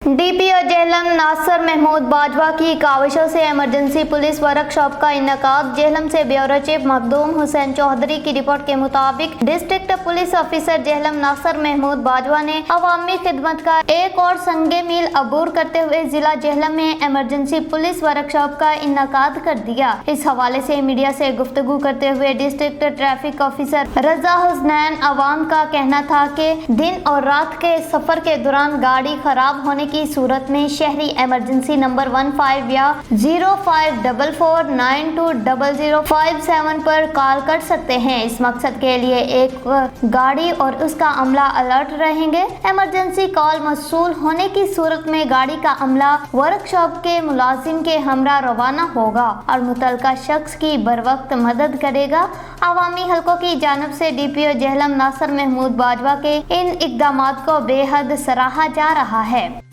DPO Jhelum Nasir Mahmood Bajwa की काविशों से emergency police workshop का इनेकाद। जेहलम से ब्यूरो चीफ मखदूम हुसैन चौधरी की रिपोर्ट के मुताबिक district police officer Jhelum Nasir Mahmood Bajwa ने अवामी खिदमत का एक और संगे मील अबूर करते हुए जिला जेहलम में इमरजेंसी पुलिस वर्कशॉप का इनेकाद कर दिया। इस हवाले से मीडिया से गुफ्तगू करते हुए डिस्ट्रिक्ट ट्रैफिक ऑफिसर रजा हुसनैन अवाम का कहना था कि दिन और रात के सफर के दौरान गाड़ी खराब होने की सूरत में शहरी इमरजेंसी नंबर 15 या 0544920057 पर कॉल कर सकते हैं। इस मकसद के लिए एक गाड़ी और उसका अमला अलर्ट रहेंगे। इमरजेंसी कॉल मौसूल होने की सूरत में गाड़ी का अमला वर्कशॉप के मुलाजिम के हमरा रवाना होगा और मुतलका शख्स की बरवक्त मदद करेगा। अवामी हलकों की जानब से डीपीओ जेहलम नासिर महमूद बाजवा के इन इक़दामात को बेहद सराहा जा रहा है।